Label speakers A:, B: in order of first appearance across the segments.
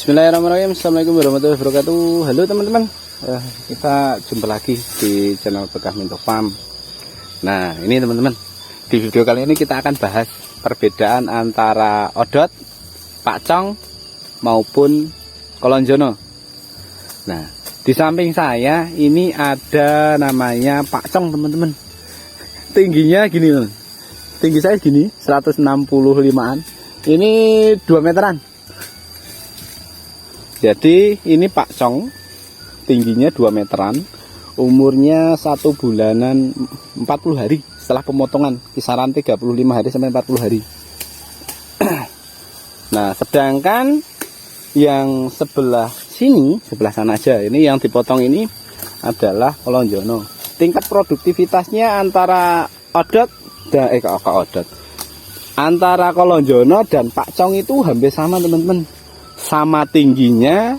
A: Bismillahirrahmanirrahim. Assalamualaikum warahmatullahi wabarakatuh. Halo teman-teman, kita jumpa lagi di channel Berkah Minto Farm. Nah ini teman-teman, di video kali ini kita akan bahas perbedaan antara odot, pakcong maupun kolonjono. Nah di samping saya ini ada namanya pakcong teman-teman. Tingginya gini teman. Tinggi saya gini 165an. Ini 2 meteran. Jadi ini pakcong, tingginya 2 meteran, umurnya 1 bulanan 40 hari setelah pemotongan, kisaran 35 hari sampai 40 hari. Nah sedangkan yang sebelah sini, sebelah sana aja, ini yang dipotong ini adalah kolonjono. Tingkat produktivitasnya antara odot dan antara kolonjono dan pakcong itu hampir sama teman-teman. Sama tingginya,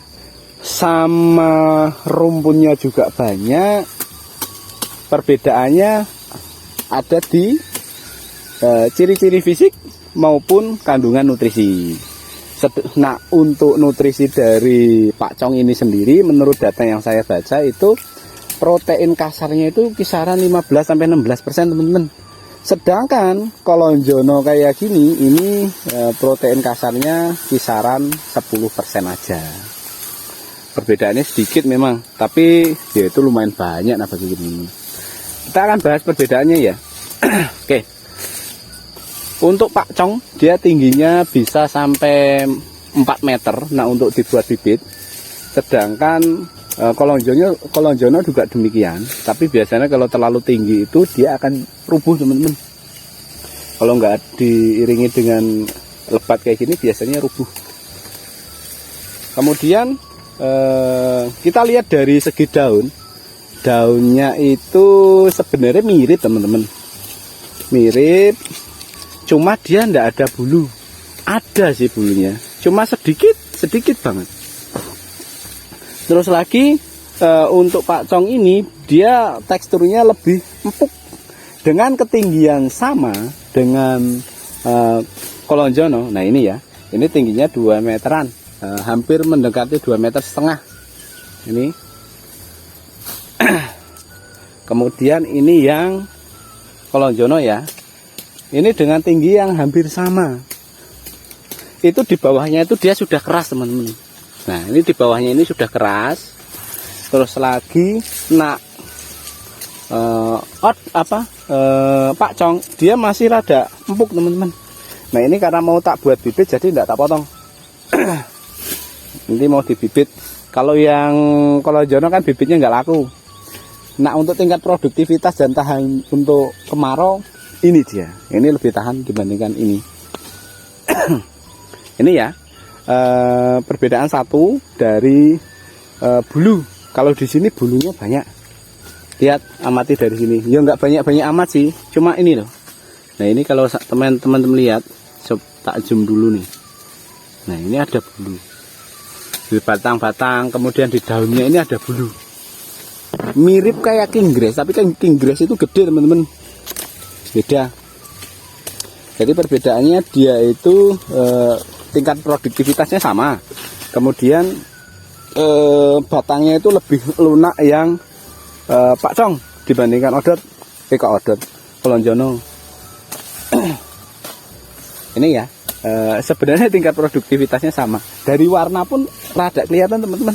A: sama rumputnya juga banyak. Perbedaannya ada di ciri-ciri fisik maupun kandungan nutrisi. Nah untuk nutrisi dari pakcong ini sendiri, menurut data yang saya baca itu protein kasarnya itu kisaran 15-16% teman-teman. Sedangkan kolonjono kayak gini, ini protein kasarnya kisaran 10% aja. Perbedaannya sedikit memang, tapi ya itu lumayan banyak nah bagi ini. Kita akan bahas perbedaannya ya. Oke. Untuk pakcong dia tingginya bisa sampai 4 meter. Nah untuk dibuat bibit. Sedangkan kolonjono juga demikian, tapi biasanya kalau terlalu tinggi itu dia akan rubuh teman-teman. Kalau nggak diiringi dengan lebat kayak gini biasanya rubuh. Kemudian kita lihat dari segi daunnya itu sebenarnya mirip teman-teman, mirip, cuma dia nggak ada bulu. Ada sih bulunya, cuma sedikit banget. Terus lagi untuk pakcong ini dia teksturnya lebih empuk dengan ketinggian sama dengan kolonjono. Nah ini ya, ini tingginya 2 meteran, hampir mendekati 2,5 meter. Ini kemudian ini yang kolonjono ya, ini dengan tinggi yang hampir sama. Itu di bawahnya itu dia sudah keras teman-teman. Nah ini di bawahnya ini sudah keras. Terus lagi pakcong dia masih rada empuk teman-teman. Nah ini karena mau tak buat bibit jadi tidak tak potong. Nanti mau dibibit. Kalau yang kolonjono kan bibitnya nggak laku. Nah untuk tingkat produktivitas dan tahan untuk kemarau ini dia. Ini lebih tahan dibandingkan ini. Ini ya. Perbedaan satu dari bulu. Kalau di sini bulunya banyak. Lihat, amati dari sini. Ya nggak banyak amat sih, cuma ini loh. Nah ini kalau teman-teman lihat, tak zoom dulu nih. Nah ini ada bulu di batang-batang, kemudian di daunnya ini ada bulu. Mirip kayak king grass, tapi kan king grass itu gede teman-teman. Beda. Jadi perbedaannya dia itu tingkat produktivitasnya sama, kemudian batangnya itu lebih lunak yang pakcong dibandingkan kolonjono. Ini ya, sebenarnya tingkat produktivitasnya sama. Dari warna pun rada kelihatan teman-teman.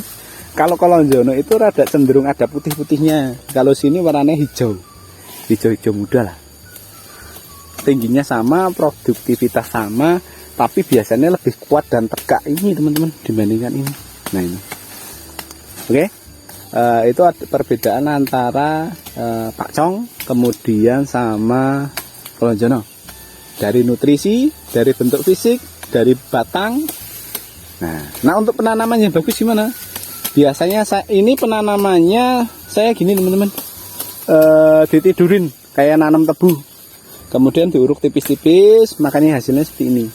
A: Kalau kolonjono itu rada cenderung ada putih-putihnya. Kalau sini warnanya hijau muda lah. Tingginya sama, produktivitas sama, tapi biasanya lebih kuat dan tegak ini teman-teman dibandingkan ini. Nah ini, oke, itu ada perbedaan antara pakcong kemudian sama kolonjono. Dari nutrisi, dari bentuk fisik, dari batang. Nah untuk penanaman yang bagus gimana? Biasanya ini penanamannya saya gini teman-teman, ditidurin kayak nanam tebu. Kemudian diuruk tipis-tipis, makanya hasilnya seperti ini.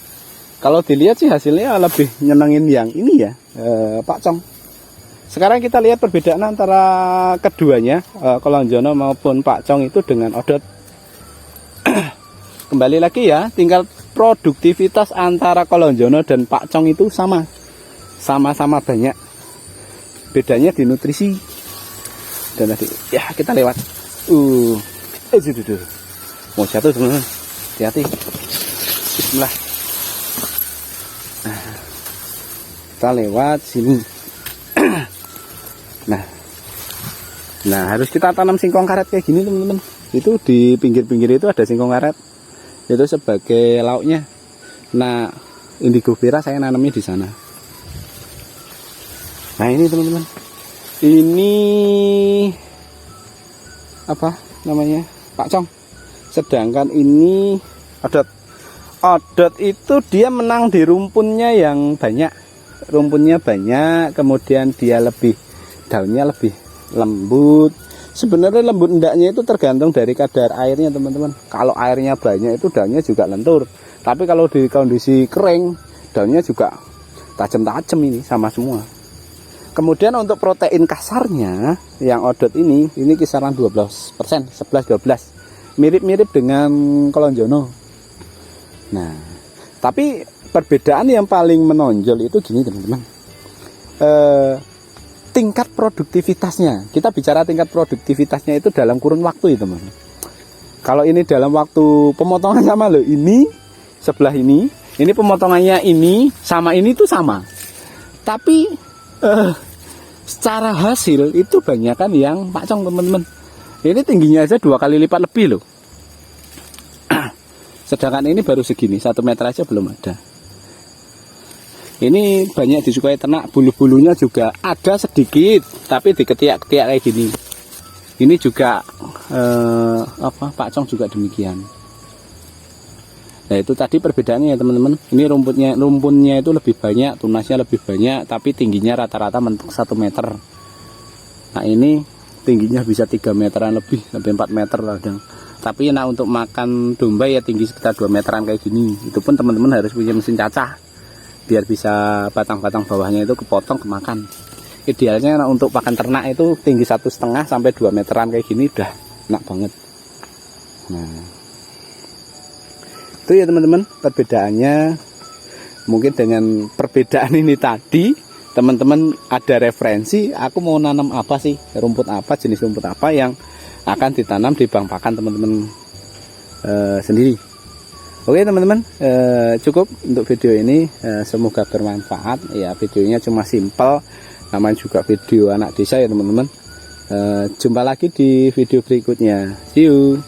A: Kalau dilihat sih hasilnya lebih nyenengin yang ini ya, pakcong. Sekarang kita lihat perbedaan antara keduanya, kolonjono maupun pakcong itu dengan odot. Kembali lagi ya, tingkat produktivitas antara kolonjono dan pakcong itu sama. sama-sama banyak, bedanya di nutrisi. Dan tadi ya kita lewat mau jatuh teman-teman, hati-hati. Bismillah. Nah, kita lewat sini. Nah harus kita tanam singkong karet kayak gini teman-teman. Itu di pinggir-pinggir itu ada singkong karet, itu sebagai lauknya. Nah indigo vera saya nanamnya di sana. Nah ini teman-teman, ini apa namanya, pakcong. Sedangkan ini odot. Odot itu dia menang di rumpunnya yang banyak. Rumpunnya banyak, kemudian dia lebih, daunnya lebih lembut. Sebenarnya lembut endaknya itu tergantung dari kadar airnya teman-teman. Kalau airnya banyak itu daunnya juga lentur. Tapi kalau di kondisi kering, daunnya juga tajam-tajam, ini sama semua. Kemudian untuk protein kasarnya yang odot ini kisaran 12%, 11-12. Mirip-mirip dengan kolonjono. Nah, tapi perbedaan yang paling menonjol itu gini teman-teman. Tingkat produktivitasnya. Kita bicara tingkat produktivitasnya itu dalam kurun waktu ya teman-teman. Kalau ini dalam waktu pemotongan sama loh, ini sebelah ini pemotongannya ini sama ini tuh sama. Tapi secara hasil itu banyak kan yang pakcong teman-teman. Ini tingginya aja 2 kali lipat lebih loh. Sedangkan ini baru segini, 1 meter aja belum ada. Ini banyak disukai ternak, bulu-bulunya juga ada sedikit, tapi diketiak-ketiak kayak gini. Ini juga pakcong juga demikian. Nah itu tadi perbedaannya ya teman-teman. Ini rumputnya itu lebih banyak, tunasnya lebih banyak, tapi tingginya rata-rata mentok 1 meter. Nah ini tingginya bisa 3 meteran lebih, sampai 4 meter kadang. Tapi nah untuk makan domba ya tinggi sekitar 2 meteran kayak gini. Itu pun teman-teman harus punya mesin cacah, biar bisa batang-batang bawahnya itu kepotong kemakan. Idealnya nah, untuk pakan ternak itu tinggi 1,5 sampai 2 meteran kayak gini udah enak banget. Nah itu ya teman-teman perbedaannya. Mungkin dengan perbedaan ini tadi teman-teman ada referensi, aku mau nanam apa sih, rumput apa, jenis rumput apa yang akan ditanam di bank pakan teman-teman sendiri. Oke teman-teman, cukup untuk video ini, semoga bermanfaat ya. Videonya cuma simpel, namanya juga video anak desa ya teman-teman. Jumpa lagi di video berikutnya, see you.